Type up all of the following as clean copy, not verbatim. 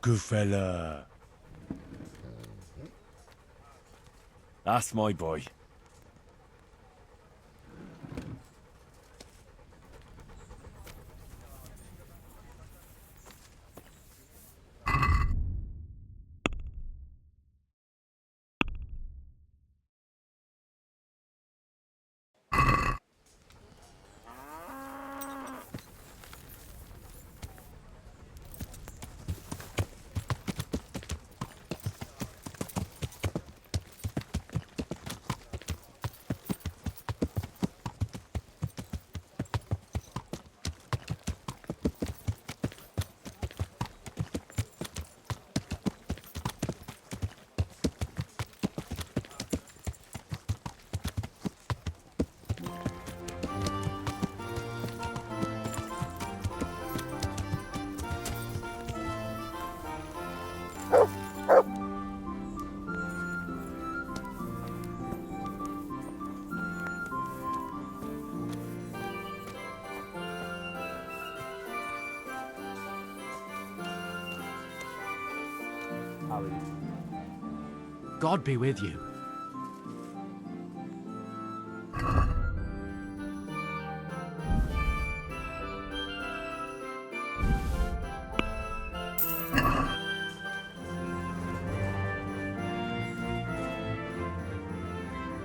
Good fella. That's my boy. God be with you.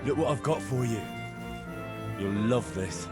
Look what I've got for you. You'll love this.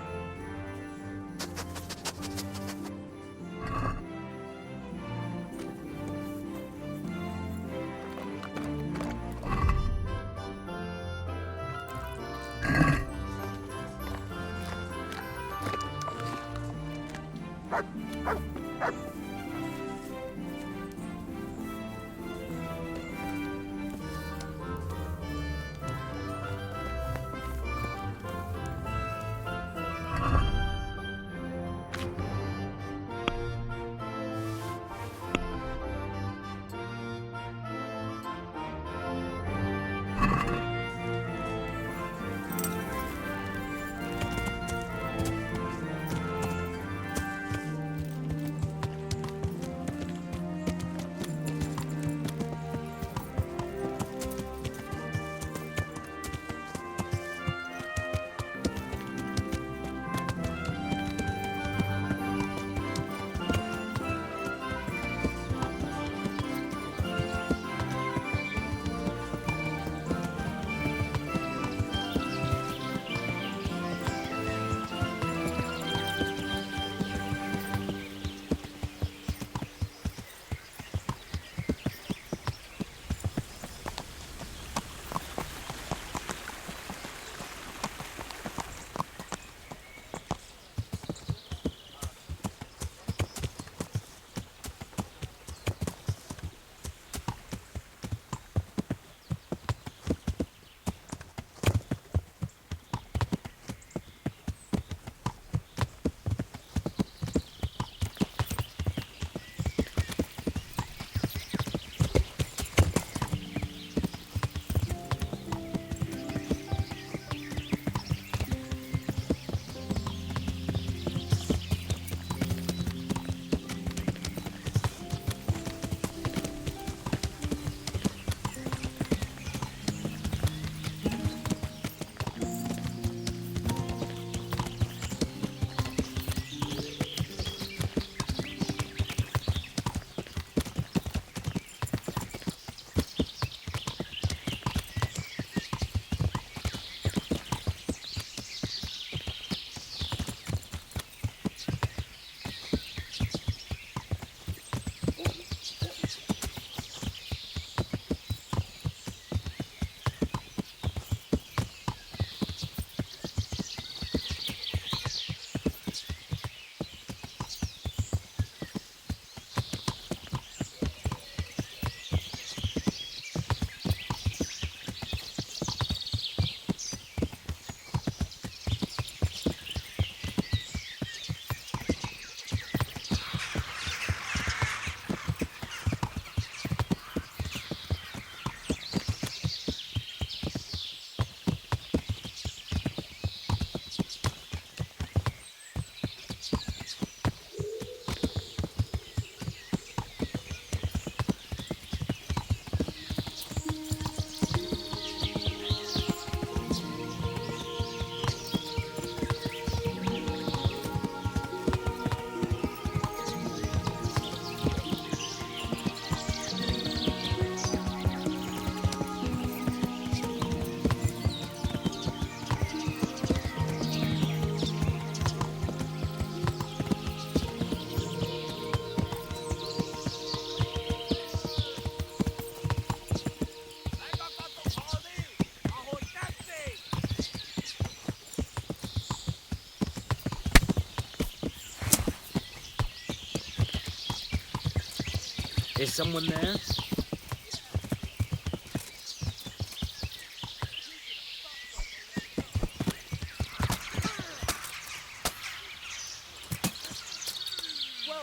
Is someone there? Well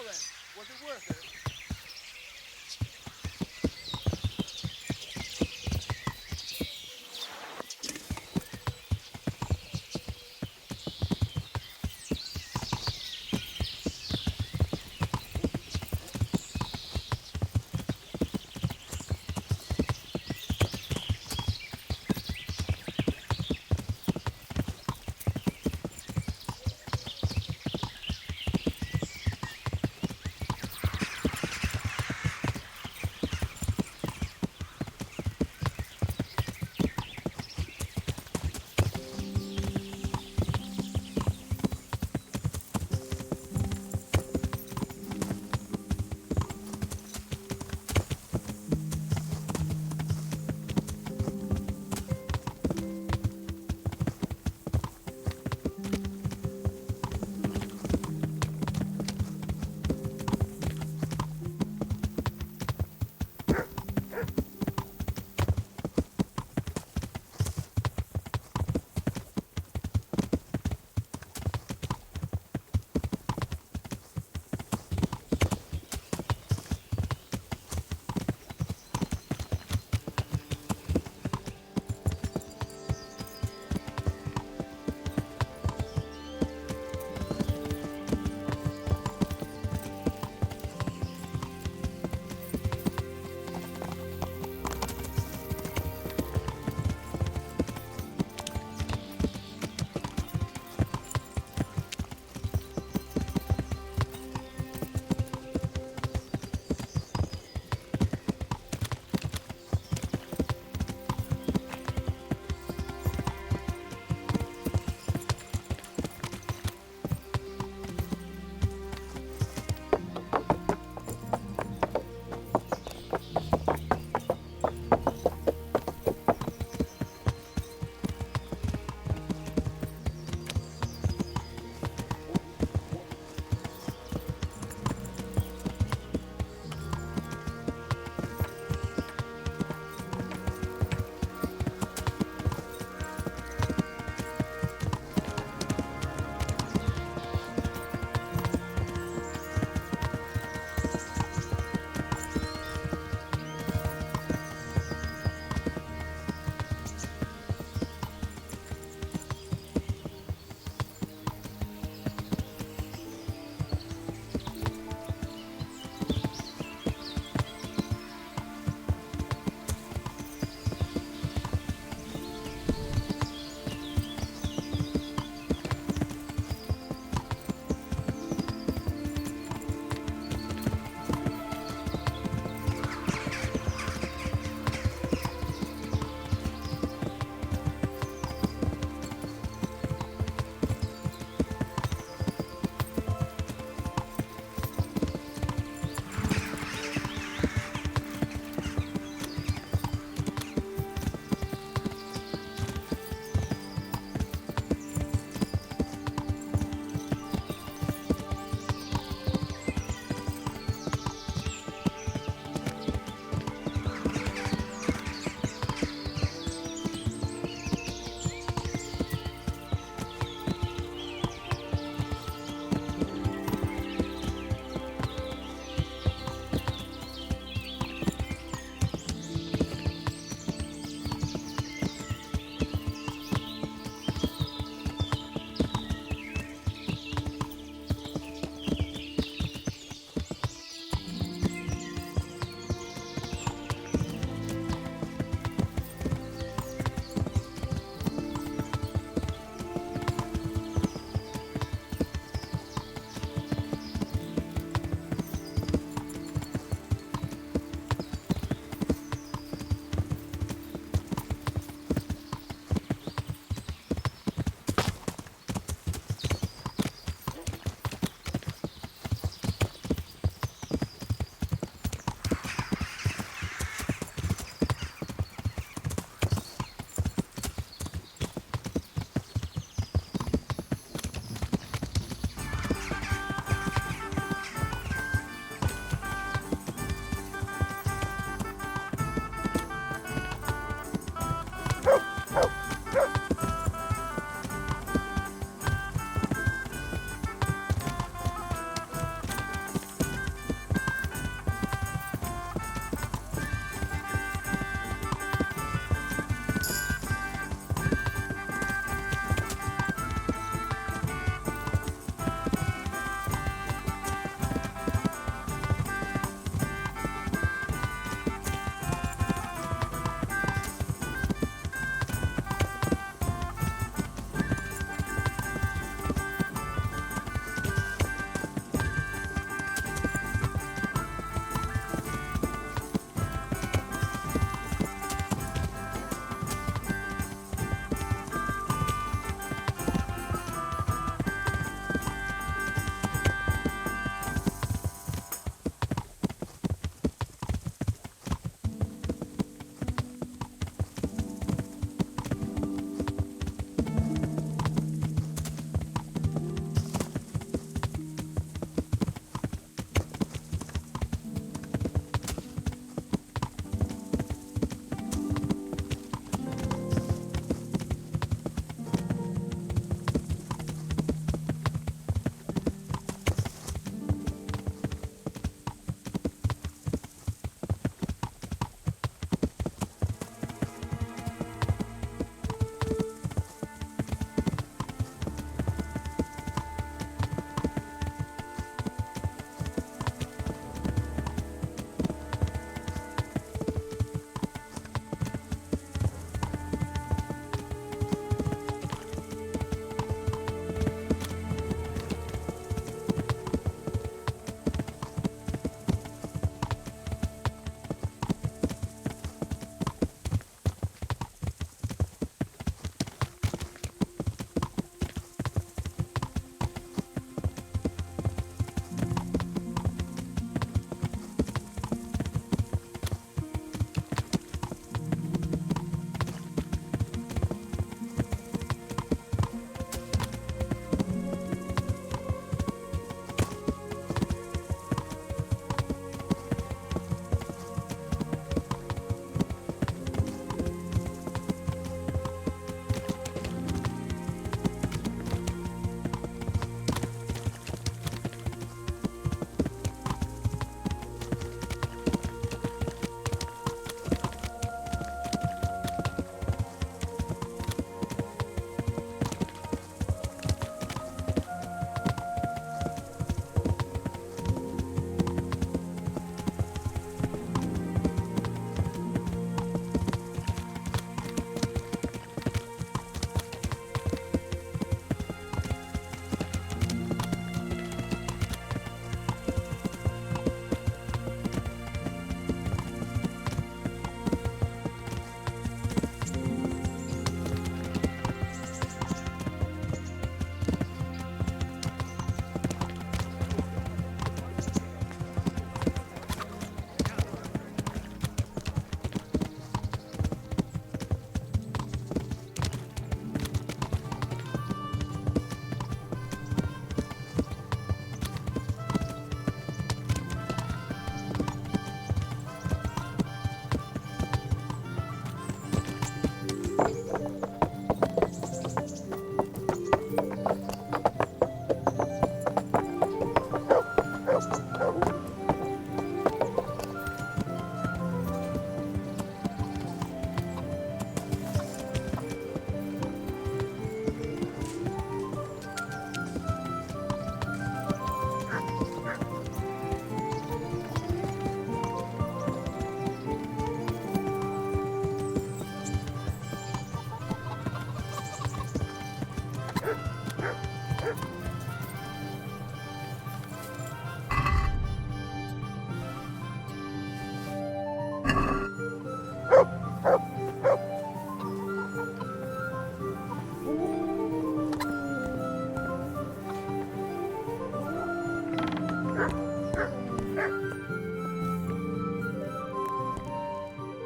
then, was it worth it?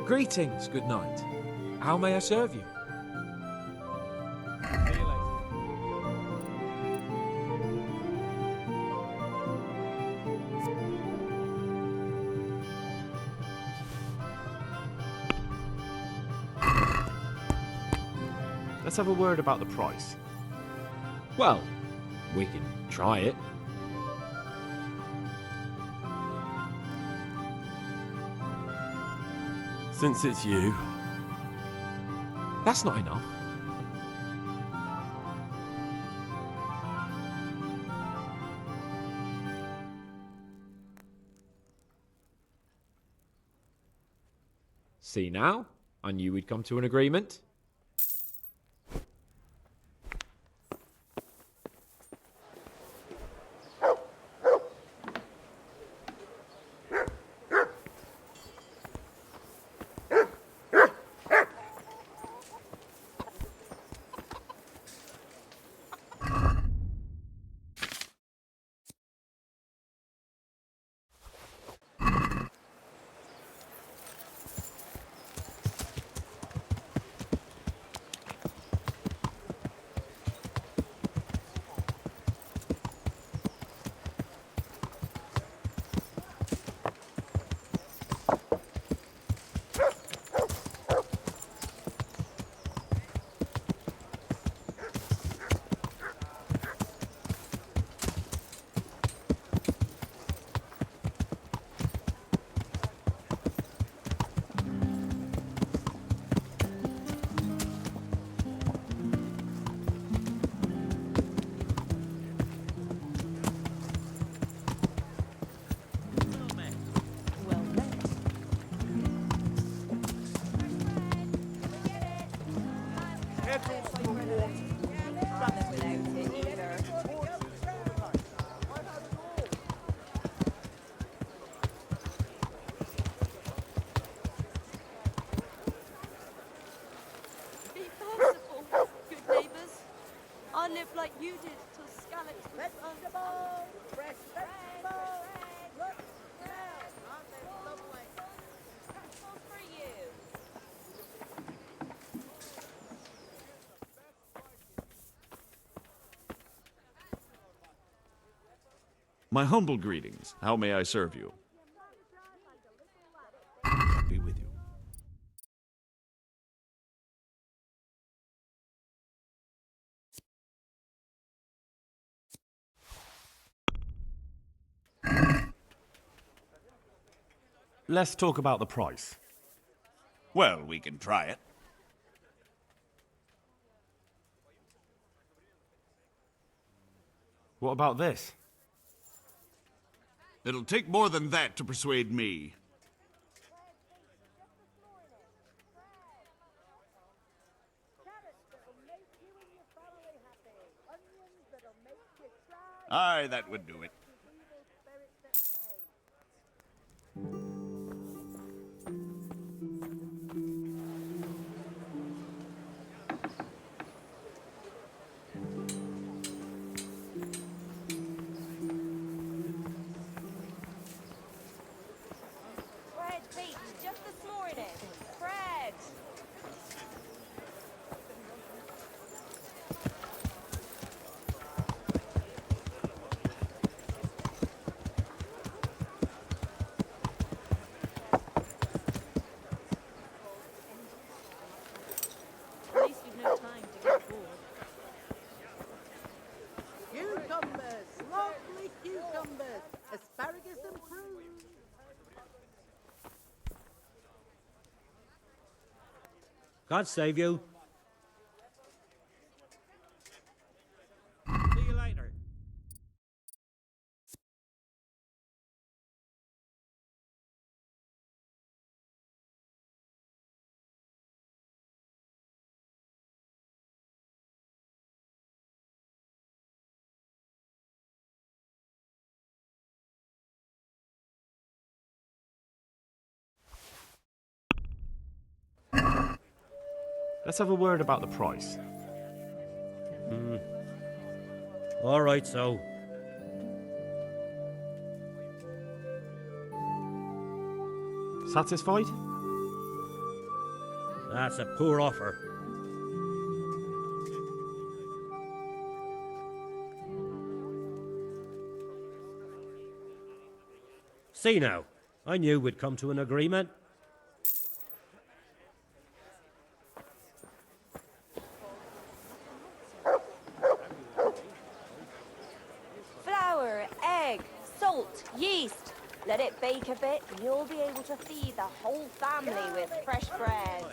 Greetings, good knight. How may I serve you? See you later. Let's have a word about the price. Well, we can try it. Since it's you, That's not enough. See now? I knew we'd come to an agreement. Be merciful, good neighbours. I lived like you did till Skallix was Vegetable! Fresh vegetable! Look, fresh! Aren't they lovely? untouchable for you. My humble greetings. How may I serve you? be with you. Let's talk about the price. Well, we can try it. What about this? It'll take more than that to persuade me. Carrots that'll make you and your family happy. Onions that'll make you cry. Aye, that would do it. Evil spirits at bay. Bread beach just this morning. Bread. At least you've no time to get bored. Cucumbers! Lovely cucumbers! Asparagus and prunes! God save you. See you later. Let's have a word about the price. All right, so. Satisfied? That's a poor offer. See now, I knew we'd come to an agreement. Flour, egg, salt, yeast. Let it bake a bit and you'll be able to feed the whole family with fresh bread.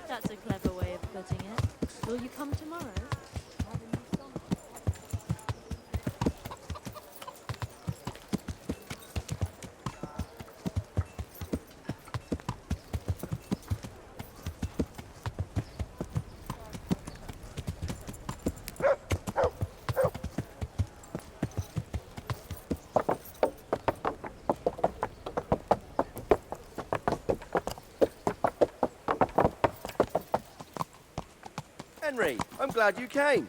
That's a clever way of putting it. Will you come tomorrow? Henry, I'm glad you came.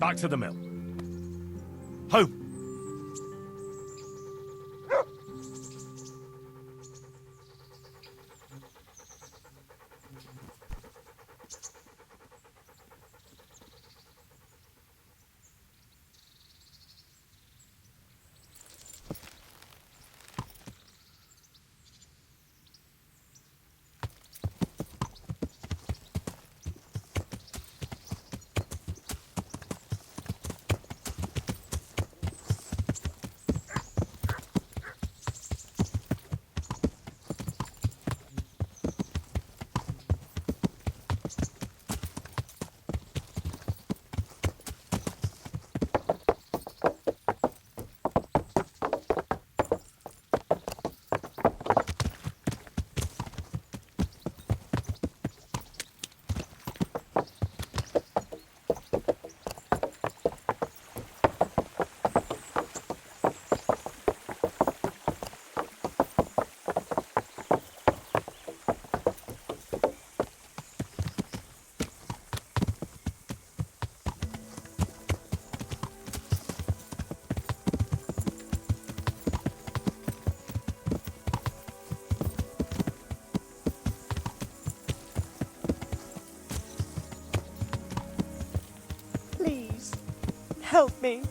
Back to the mill. Home! Please, help me.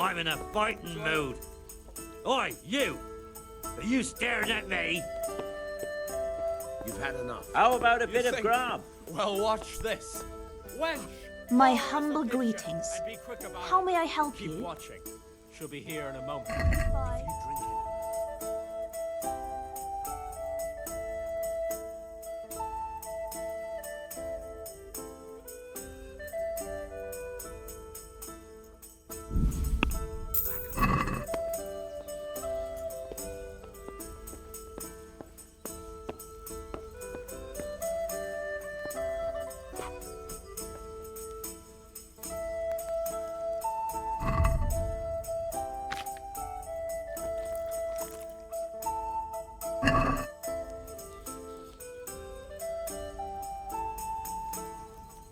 I'm in a biting mood. Oi, you! Are you staring at me? You've had enough. How about a bit of grub? Well, watch this. Wench! My pour us a humble pitcher greetings. and be quick about How it. may I help Keep you? watching. She'll be here in a moment. Bye.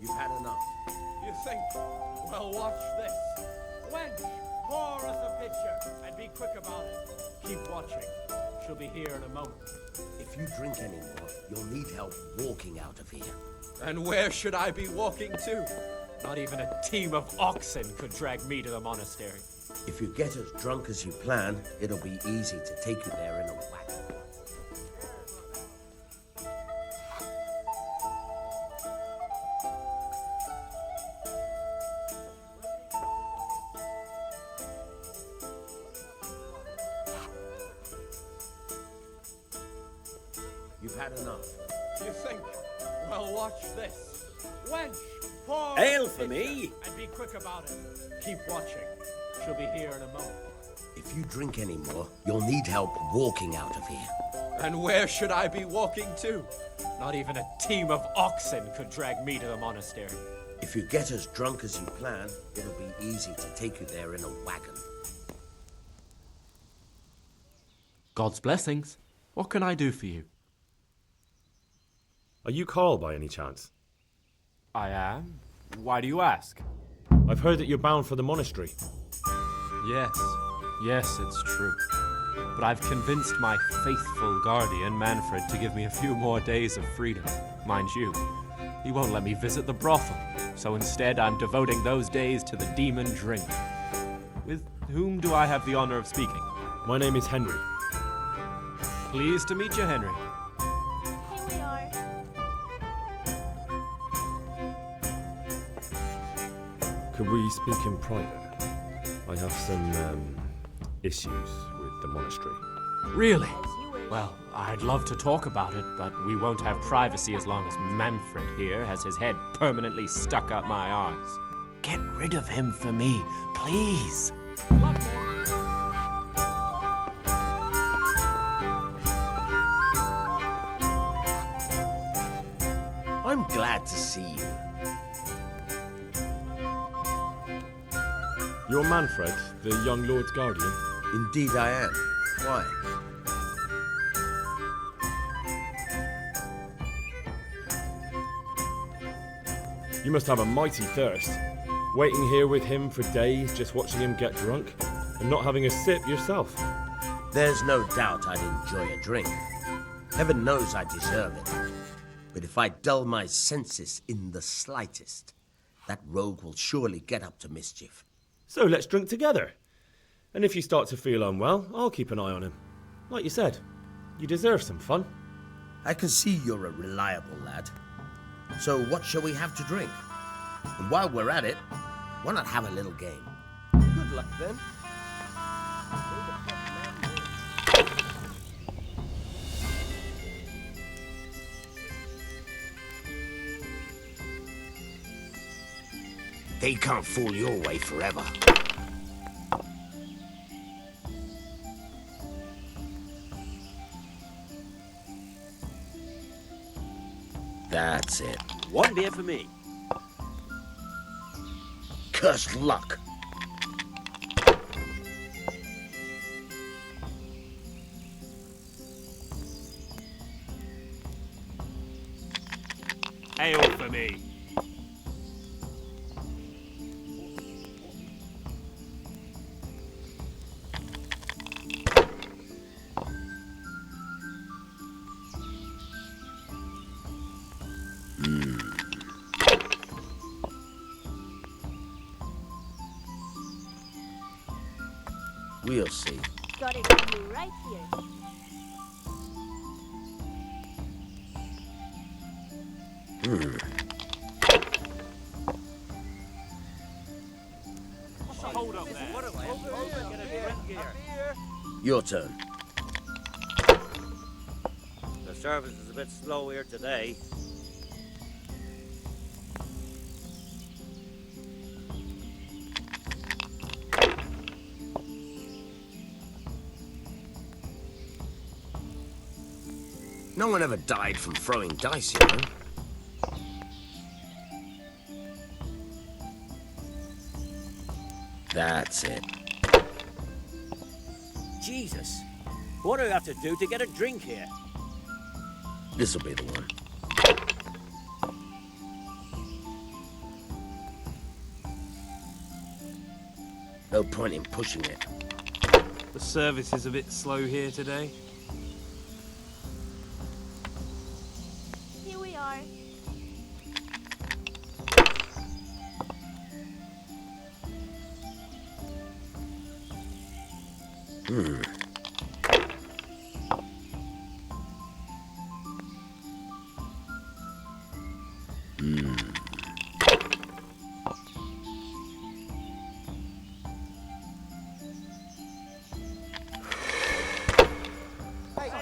You've had enough. You think? Well, watch this. Wench! Pour us a pitcher and be quick about it. Keep watching. She'll be here in a moment. If you drink anymore, you'll need help walking out of here. And where should I be walking to? Not even a team of oxen could drag me to the monastery. If you get as drunk as you plan, it'll be easy to take you there in a wagon. You've had enough. You think? Well, watch this. Wench! Pour Ale us a for me. pitcher and be quick about it. Keep watching. She'll be here in a moment. If you drink anymore, you'll need help walking out of here. And where should I be walking to? Not even a team of oxen could drag me to the monastery. If you get as drunk as you plan, it'll be easy to take you there in a wagon. God's blessings. What can I do for you? Are you Carl by any chance? I am. Why do you ask? I've heard that you're bound for the monastery. Yes, it's true. But I've convinced my faithful guardian, Manfred, to give me a few more days of freedom. Mind you, he won't let me visit the brothel, so instead I'm devoting those days to the demon drink. With whom do I have the honor of speaking? My name is Henry. Pleased to meet you, Henry. Here we are. Could we speak in private? I have some issues with the monastery. Really? As you wish. Well, I'd love to talk about it, but we won't have privacy as long as Manfred here has his head permanently stuck up my arse. Get rid of him for me, please. I'm glad to see you. You're Manfred, the young lord's guardian? Indeed I am. Why? You must have a mighty thirst. Waiting here with him for days, just watching him get drunk, and not having a sip yourself. There's no doubt I'd enjoy a drink. Heaven knows I deserve it. But if I dull my senses in the slightest, that rogue will surely get up to mischief. So let's drink together. And if you start to feel unwell, I'll keep an eye on him. Like you said, you deserve some fun. I can see you're a reliable lad. So what shall we have to drink? And while we're at it, why not have a little game? Good luck then. They can't fool your way forever. That's it. One beer for me. Cursed luck. Ale for me. We'll see. Got it for you right here. Hold up there. What am I? Get a drink here. Your turn. The service is a bit slow here today. No one ever died from throwing dice, you know. That's it. Jesus. What do I have to do to get a drink here? This'll be the one. No point in pushing it. The service is a bit slow here today. Here we are.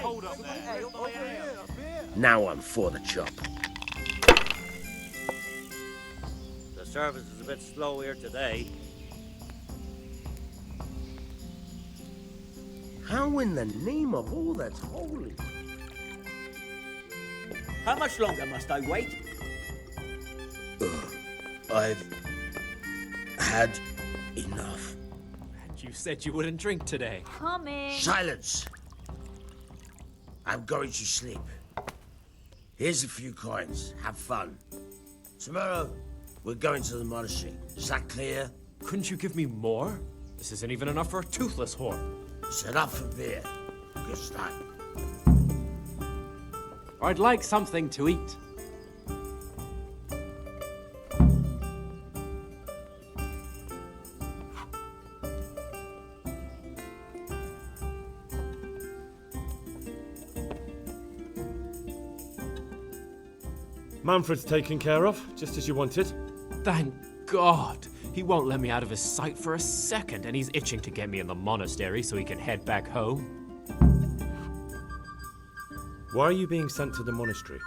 Hold up there. Now I'm for the chop. The service is a bit slow here today. How in the name of all that's holy? How much longer must I wait? I've had enough. And you said you wouldn't drink today. Coming. Silence! I'm going to sleep. Here's a few coins. Have fun. Tomorrow, we're going to the monastery. Is that clear? Couldn't you give me more? This isn't even enough for a toothless whore. Set up for beer. Good start. I'd like something to eat. Manfred's taken care of, just as you wanted. Thank God. He won't let me out of his sight for a second, and he's itching to get me in the monastery so he can head back home. Why are you being sent to the monastery?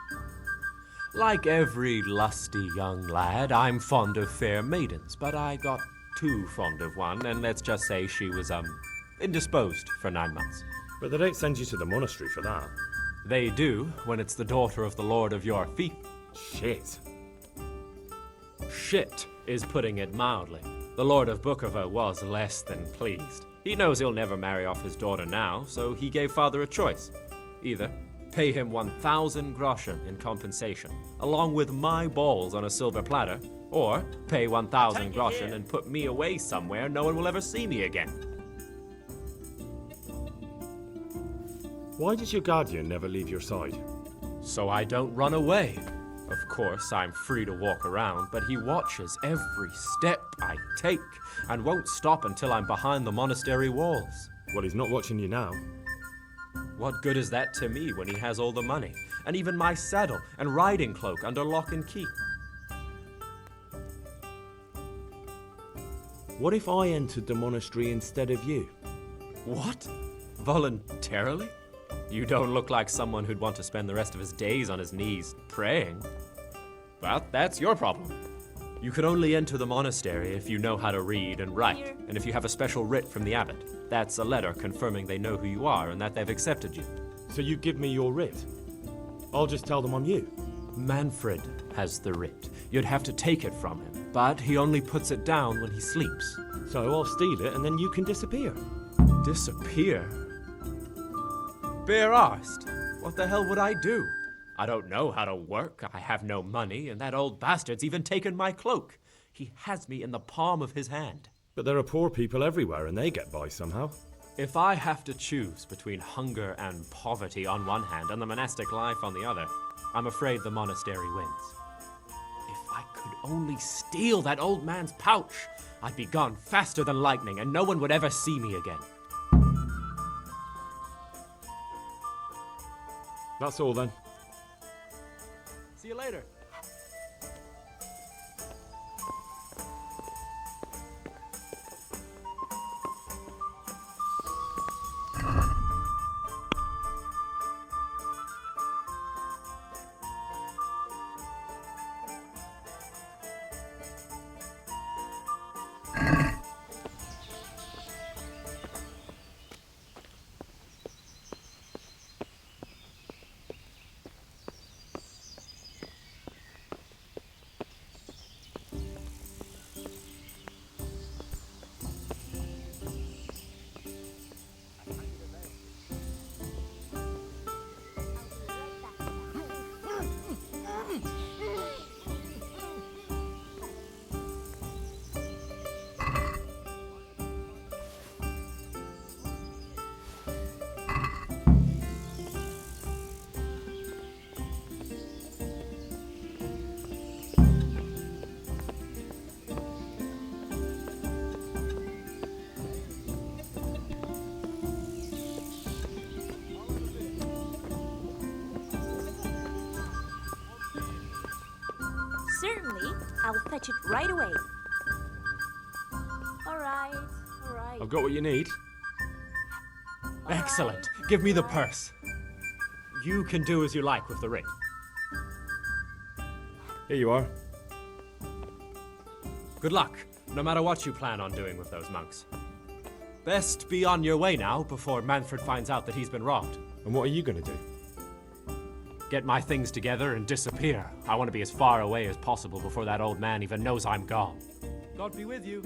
Like every lusty young lad, I'm fond of fair maidens, but I got too fond of one, and let's just say she was, indisposed for 9 months. But they don't send you to the monastery for that. They do, when it's the daughter of the lord of your fief. Shit. Shit is putting it mildly. The Lord of Bukovo was less than pleased. He knows he'll never marry off his daughter now, so he gave father a choice. Either pay him 1,000 groschen in compensation, along with my balls on a silver platter, or pay 1,000 groschen and put me away somewhere no one will ever see me again. Why does your guardian never leave your side? So I don't run away. Of course, I'm free to walk around, but he watches every step I take and won't stop until I'm behind the monastery walls. Well, he's not watching you now. What good is that to me when he has all the money, and even my saddle and riding cloak under lock and key? What if I entered the monastery instead of you? What? Voluntarily? You don't look like someone who'd want to spend the rest of his days on his knees praying. Well, that's your problem. You can only enter the monastery if you know how to read and write, and if you have a special writ from the abbot. That's a letter confirming they know who you are and that they've accepted you. So you give me your writ? I'll just tell them I'm you. Manfred has the writ. You'd have to take it from him, but he only puts it down when he sleeps. So I'll steal it and then you can disappear. Disappear? Bare arsed. What the hell would I do? I don't know how to work, I have no money, and that old bastard's even taken my cloak. He has me in the palm of his hand. But there are poor people everywhere and they get by somehow. If I have to choose between hunger and poverty on one hand and the monastic life on the other, I'm afraid the monastery wins. If I could only steal that old man's pouch, I'd be gone faster than lightning and no one would ever see me again. That's all then. See you later. Certainly, I'll fetch it right away. All right, all right. I've got what you need. Excellent. Give me the purse. You can do as you like with the ring. Here you are. Good luck, no matter what you plan on doing with those monks. Best be on your way now before Manfred finds out that he's been robbed. And what are you going to do? Get my things together and disappear. I want to be as far away as possible before that old man even knows I'm gone. God be with you.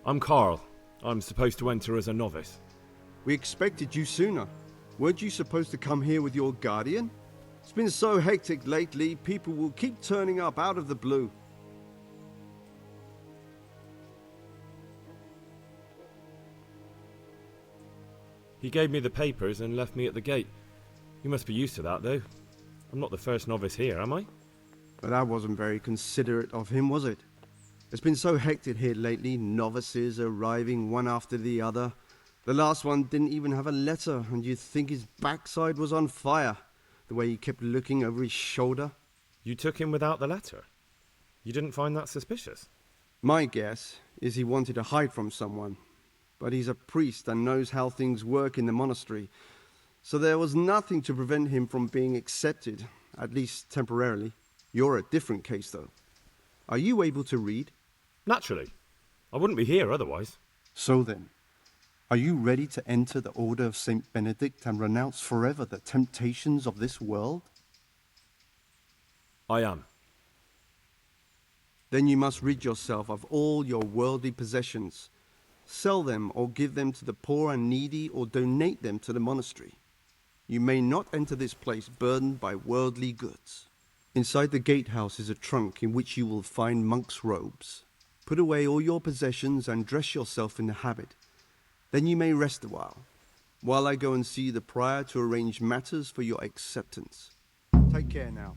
I'm Carl. I'm supposed to enter as a novice. We expected you sooner. Weren't you supposed to come here with your guardian? It's been so hectic lately, people will keep turning up out of the blue. He gave me the papers and left me at the gate. You must be used to that, though. I'm not the first novice here, am I? But that wasn't very considerate of him, was it? It's been so hectic here lately, novices arriving one after the other. The last one didn't even have a letter, and you'd think his backside was on fire, the way he kept looking over his shoulder. You took him without the letter? You didn't find that suspicious? My guess is he wanted to hide from someone, but he's a priest and knows how things work in the monastery, so there was nothing to prevent him from being accepted, at least temporarily. You're a different case, though. Are you able to read? Naturally. I wouldn't be here otherwise. So then, are you ready to enter the Order of Saint Benedict and renounce forever the temptations of this world? I am. Then you must rid yourself of all your worldly possessions. Sell them or give them to the poor and needy or donate them to the monastery. You may not enter this place burdened by worldly goods. Inside the gatehouse is a trunk in which you will find monk's robes. Put away all your possessions and dress yourself in the habit. Then you may rest a while I go and see the prior to arrange matters for your acceptance. Take care now.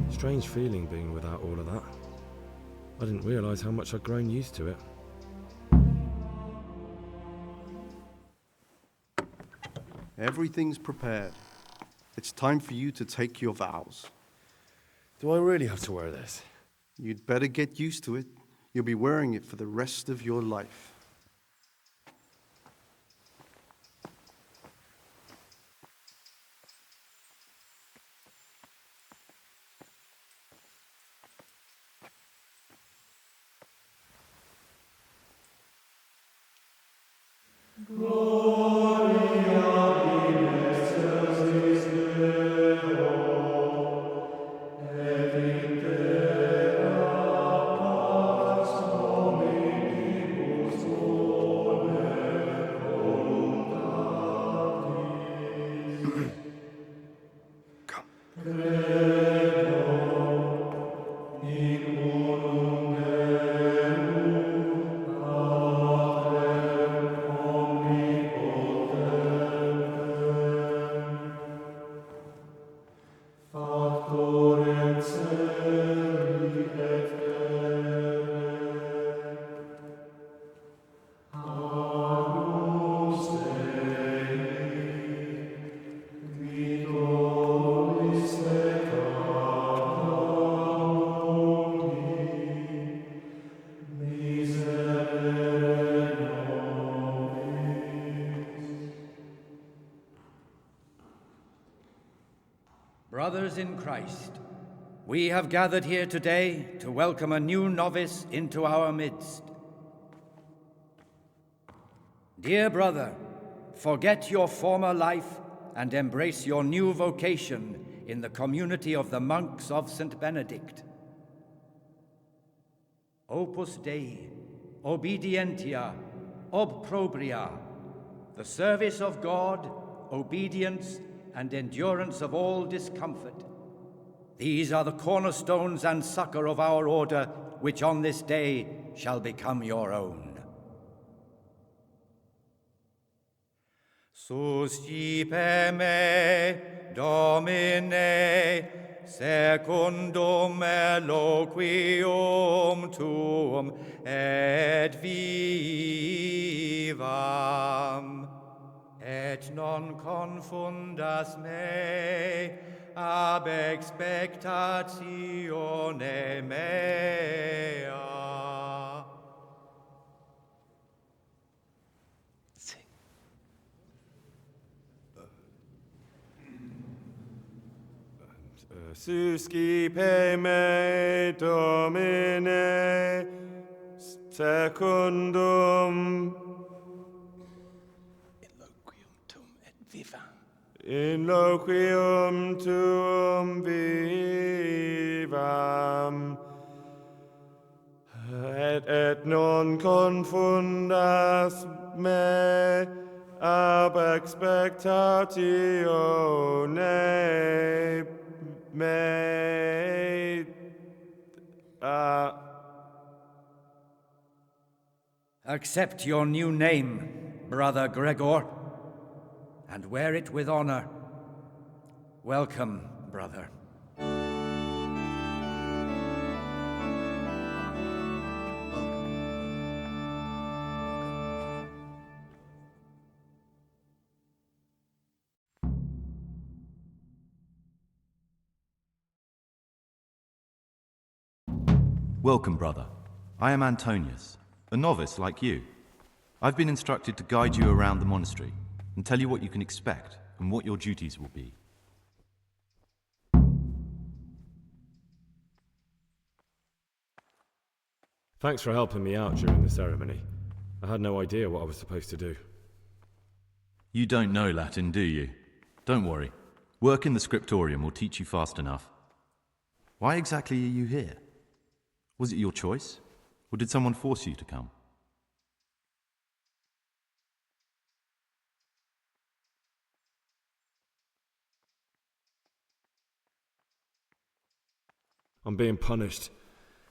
Strange feeling being without all of that. I didn't realise how much I'd grown used to it. Everything's prepared. It's time for you to take your vows. Do I really have to wear this? You'd better get used to it. You'll be wearing it for the rest of your life. Brothers in Christ, we have gathered here today to welcome a new novice into our midst. Dear brother, forget your former life and embrace your new vocation in the community of the monks of St. Benedict. Opus Dei, obedientia, obprobria, the service of God, obedience, and endurance of all discomfort. These are the cornerstones and succor of our order, which on this day shall become your own. Suscipe me, Domine, secundum eloquium tuum, et vivam. Et non confundas me ab expectatione mea. Suscipe me, Domine, secundum. In loquium tuum vivam, et non confundas me ab expectatione me. Accept your new name, Brother Gregor, and wear it with honor. Welcome, brother. Welcome, brother. I am Antonius, a novice like you. I've been instructed to guide you around the monastery and tell you what you can expect and what your duties will be. Thanks for helping me out during the ceremony. I had no idea what I was supposed to do. You don't know Latin, do you? Don't worry. Work in the scriptorium will teach you fast enough. Why exactly are you here? Was it your choice? Or did someone force you to come? I'm being punished.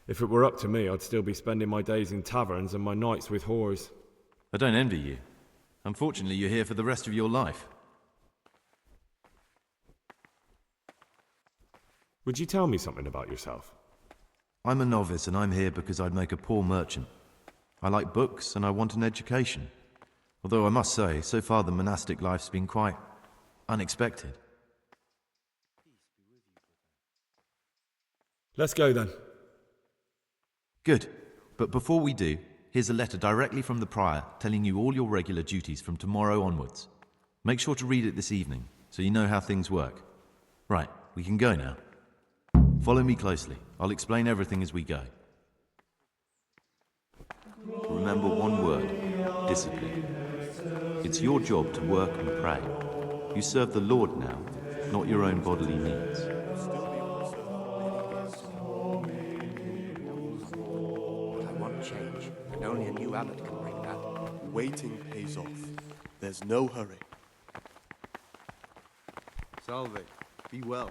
If it were up to me, I'd still be spending my days in taverns and my nights with whores. I don't envy you. Unfortunately, you're here for the rest of your life. Would you tell me something about yourself? I'm a novice and I'm here because I'd make a poor merchant. I like books and I want an education. Although I must say, so far the monastic life's been quite unexpected. Let's go then. Good. But before we do, here's a letter directly from the prior telling you all your regular duties from tomorrow onwards. Make sure to read it this evening so you know how things work. Right, we can go now. Follow me closely. I'll explain everything as we go. Remember one word: discipline. It's your job to work and pray. You serve the Lord now, not your own bodily needs. I want change, and only a new abbot can bring that. Waiting pays off. There's no hurry. Salve. Be well.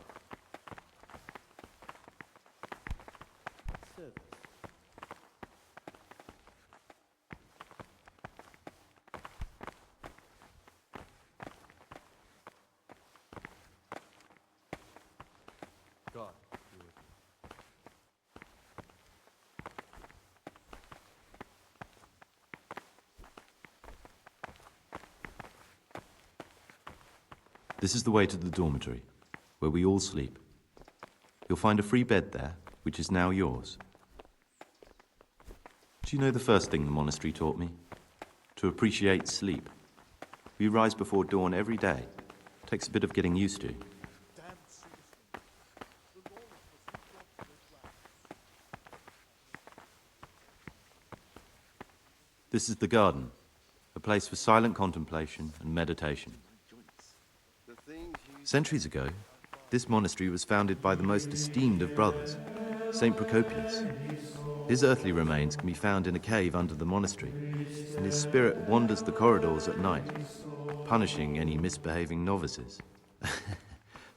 God. This is the way to the dormitory, where we all sleep. You'll find a free bed there, which is now yours. Do you know the first thing the monastery taught me? To appreciate sleep. We rise before dawn every day. Takes a bit of getting used to. This is the garden, a place for silent contemplation and meditation. Centuries ago, this monastery was founded by the most esteemed of brothers, Saint Procopius. His earthly remains can be found in a cave under the monastery, and his spirit wanders the corridors at night, punishing any misbehaving novices.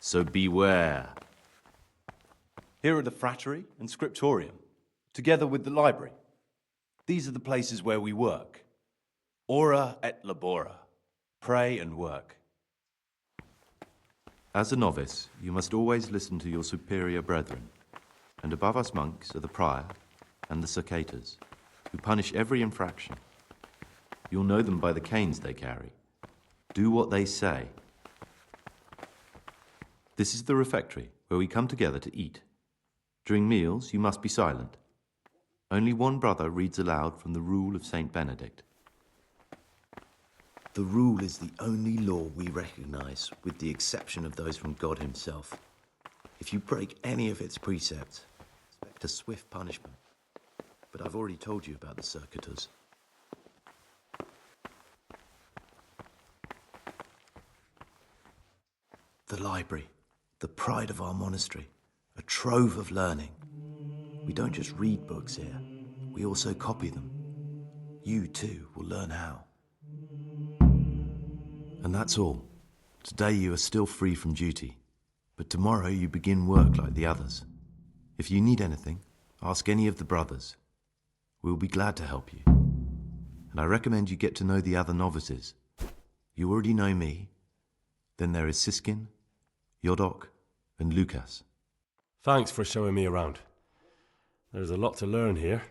So beware. Here are the frattery and scriptorium, together with the library. These are the places where we work. Ora et labora. Pray and work. As a novice, you must always listen to your superior brethren, and above us monks are the prior and the circators, who punish every infraction. You'll know them by the canes they carry. Do what they say. This is the refectory, where we come together to eat. During meals, you must be silent. Only one brother reads aloud from the Rule of Saint Benedict. The rule is the only law we recognize, with the exception of those from God himself. If you break any of its precepts, expect a swift punishment. But I've already told you about the circuitous. The library, the pride of our monastery, a trove of learning. We don't just read books here, we also copy them. You, too, will learn how. And that's all. Today you are still free from duty, but tomorrow you begin work like the others. If you need anything, ask any of the brothers. We will be glad to help you. And I recommend you get to know the other novices. You already know me. Then there is Siskin, Yodok, and Lukas. Thanks for showing me around. There's a lot to learn here.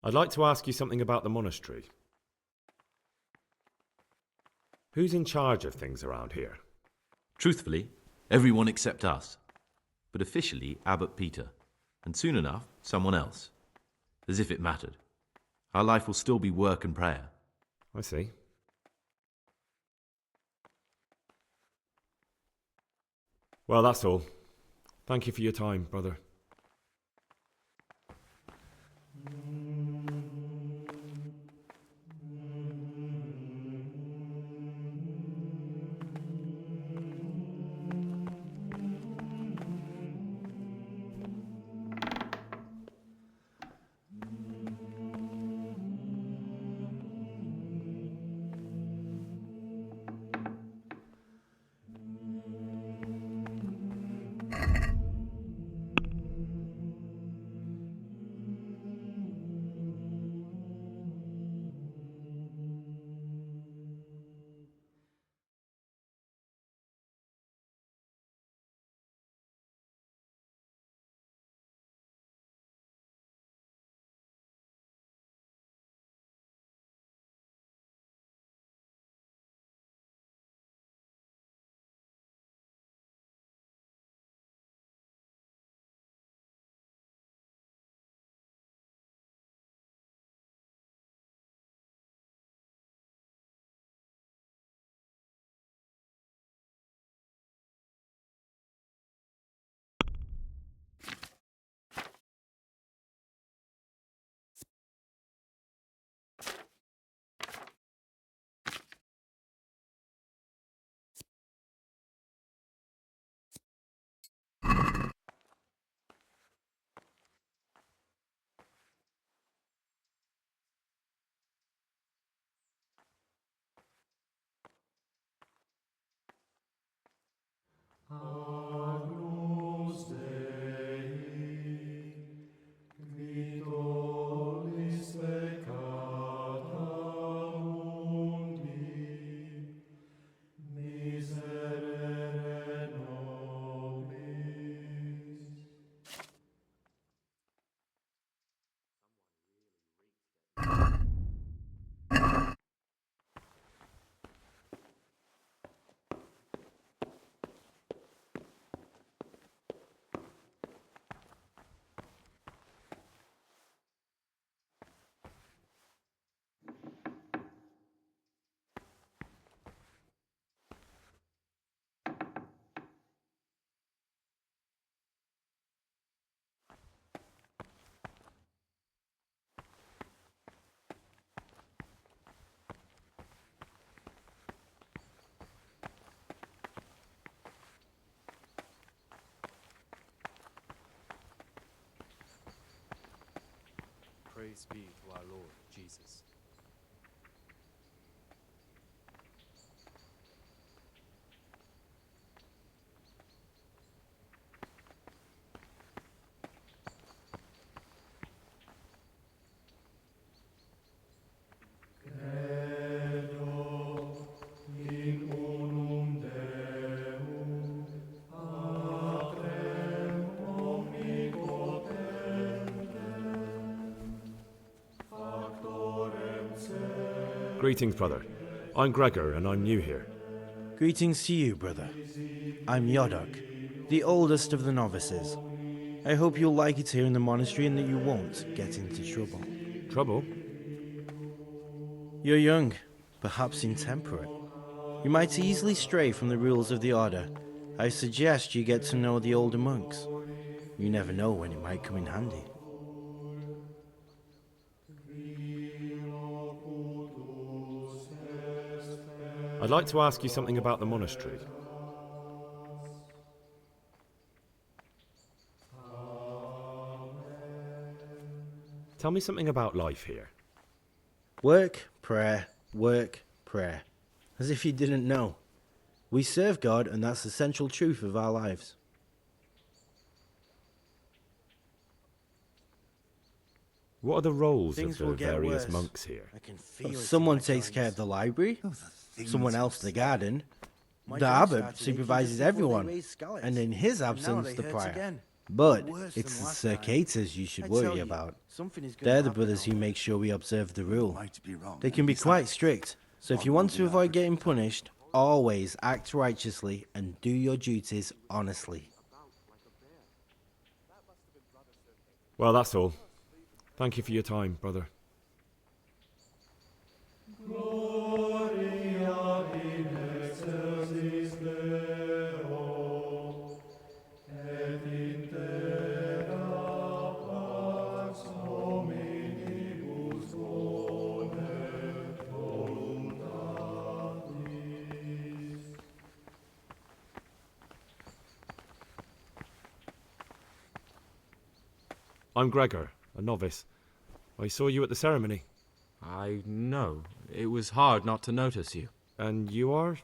I'd like to ask you something about the monastery. Who's in charge of things around here? Truthfully, everyone except us. But officially, Abbot Peter. And soon enough, someone else. As if it mattered. Our life will still be work and prayer. I see. Well, that's all. Thank you for your time, brother. Praise be to our Lord Jesus. Greetings, brother. I'm Gregor, and I'm new here. Greetings to you, brother. I'm Yodok, the oldest of the novices. I hope you'll like it here in the monastery and that you won't get into trouble. Trouble? You're young, perhaps intemperate. You might easily stray from the rules of the order. I suggest you get to know the older monks. You never know when it might come in handy. I'd like to ask you something about the monastery. Tell me something about life here. Work, prayer, work, prayer. As if you didn't know. We serve God, and that's the central truth of our lives. What are the roles Things of will the get various worse. monks here? I can feel someone takes care of the library, someone else the garden. The abbot supervises everyone, and in his absence, the prior. But it's the circators you should worry about. They're the brothers who make sure we observe the rule. They can be quite strict, so if you want to avoid getting punished, always act righteously and do your duties honestly. Well, that's all. Thank you for your time, brother. I'm Gregor, a novice. I saw you at the ceremony. I know. It was hard not to notice you. And you are?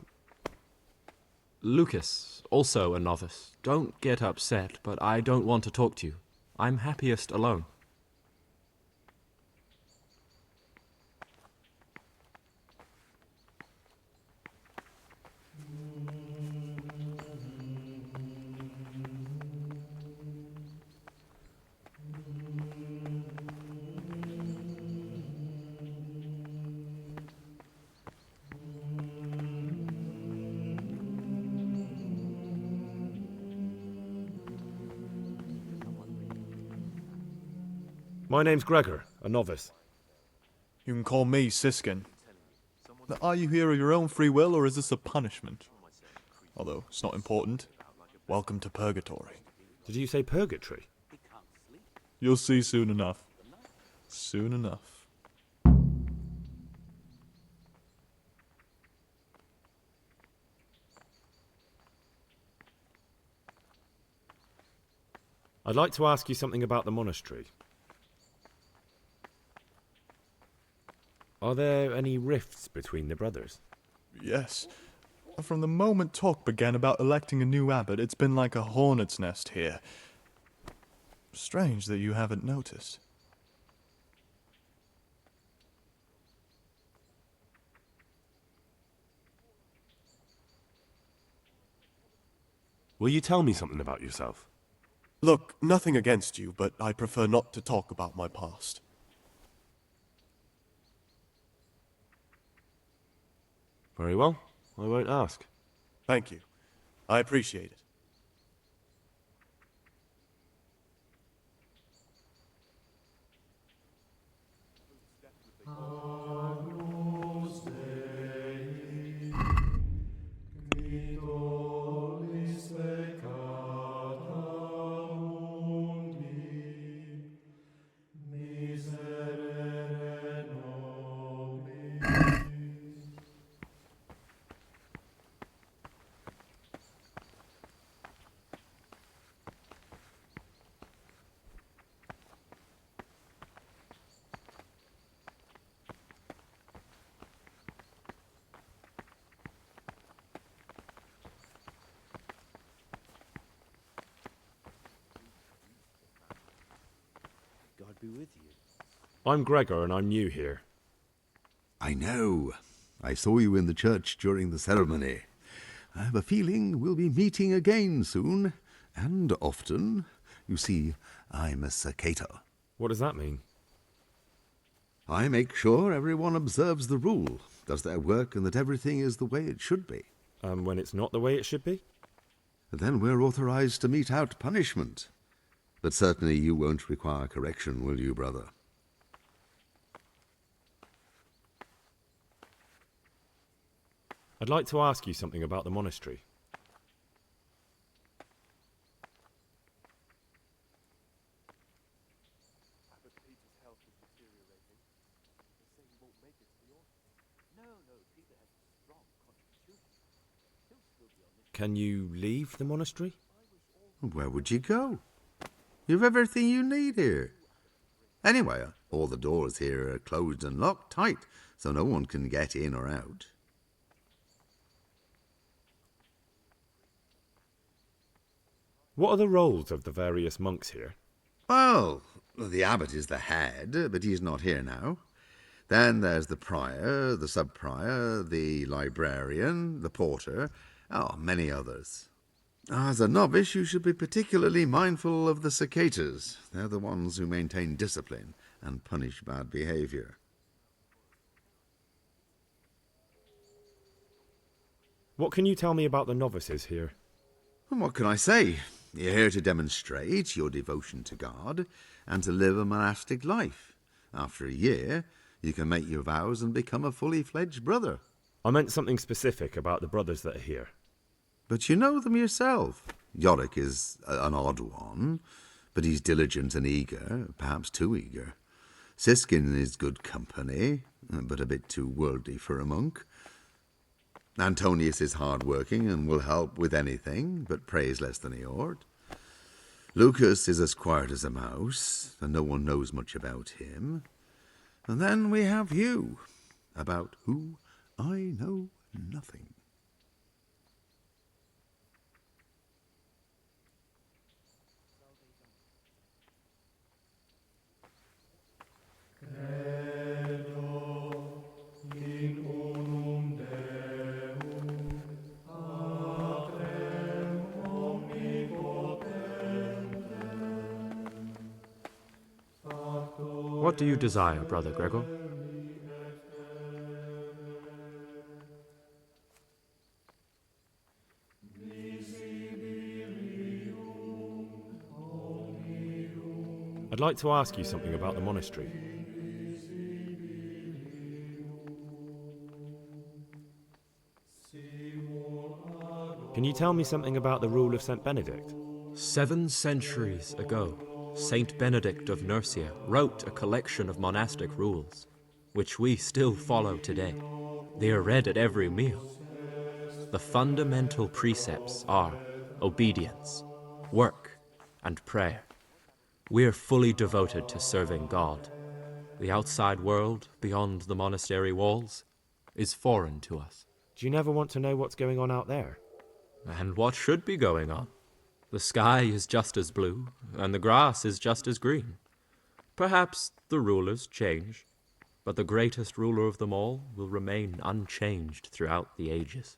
Lucas, also a novice. Don't get upset, but I don't want to talk to you. I'm happiest alone. My name's Gregor, a novice. You can call me Siskin. Are you here of your own free will, or is this a punishment? Although, it's not important. Welcome to Purgatory. Did you say purgatory? You'll see soon enough. Soon enough. I'd like to ask you something about the monastery. Are there any rifts between the brothers? Yes. From the moment talk began about electing a new abbot, it's been like a hornet's nest here. Strange that you haven't noticed. Will you tell me something about yourself? Look, nothing against you, but I prefer not to talk about my past. Very well. I won't ask. Thank you. I appreciate it. God be with you. I'm Gregor and I'm new here. I know. I saw you in the church during the ceremony. I have a feeling we'll be meeting again soon, and often. You see, I'm a circator. What does that mean? I make sure everyone observes the rule, does their work, and that everything is the way it should be. When it's not the way it should be? Then we're authorized to mete out punishment. But certainly you won't require correction, will you, brother? I'd like to ask you something about the monastery. Can you leave the monastery? Where would you go? You've everything you need here. Anyway, all the doors here are closed and locked tight, so no one can get in or out. What are the roles of the various monks here? Well, the abbot is the head, but he's not here now. Then there's the prior, the sub-prior, the librarian, the porter, many others. As a novice, you should be particularly mindful of the cicatas. They're the ones who maintain discipline and punish bad behavior. What can you tell me about the novices here? And what can I say? You're here to demonstrate your devotion to God and to live a monastic life. After a year, you can make your vows and become a fully fledged brother. I meant something specific about the brothers that are here. But you know them yourself. Yorick is an odd one, but he's diligent and eager, perhaps too eager. Siskin is good company, but a bit too worldly for a monk. Antonius is hard-working and will help with anything, but prays less than he ought. Lucas is as quiet as a mouse, and no one knows much about him. And then we have you, about who I know nothing. What do you desire, Brother Gregor? I'd like to ask you something about the monastery. Can you tell me something about the rule of St. Benedict? 7 centuries ago, Saint Benedict of Nursia wrote a collection of monastic rules, which we still follow today. They are read at every meal. The fundamental precepts are obedience, work, and prayer. We are fully devoted to serving God. The outside world, beyond the monastery walls, is foreign to us. Do you never want to know what's going on out there? And what should be going on? The sky is just as blue, and the grass is just as green. Perhaps the rulers change, but the greatest ruler of them all will remain unchanged throughout the ages.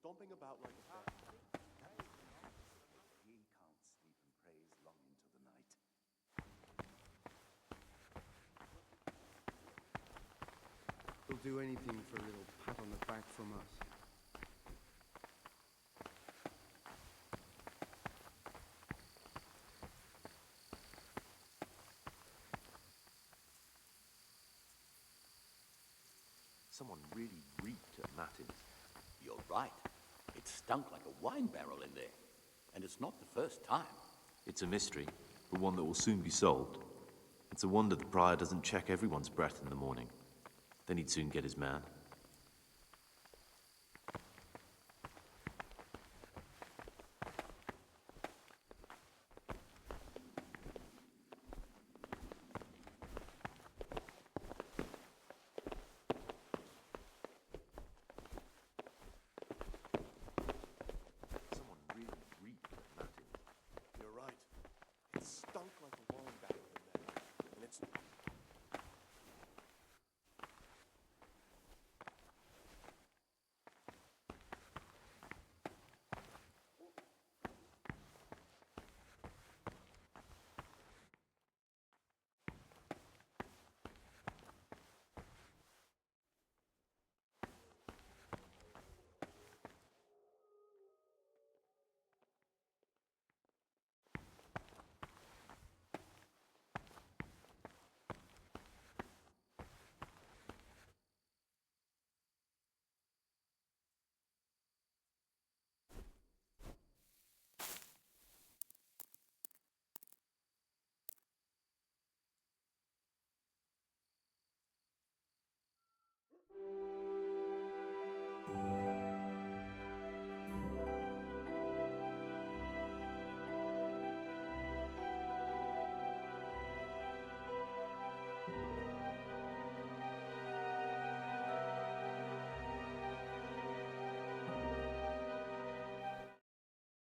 Stomping about like a bear. do anything for a little pat on the back from us. Someone really reeked at Matins. You're right. It stunk like a wine barrel in there. And it's not the first time. It's a mystery, but one that will soon be solved. It's a wonder the prior doesn't check everyone's breath in the morning. Then he'd soon get his man.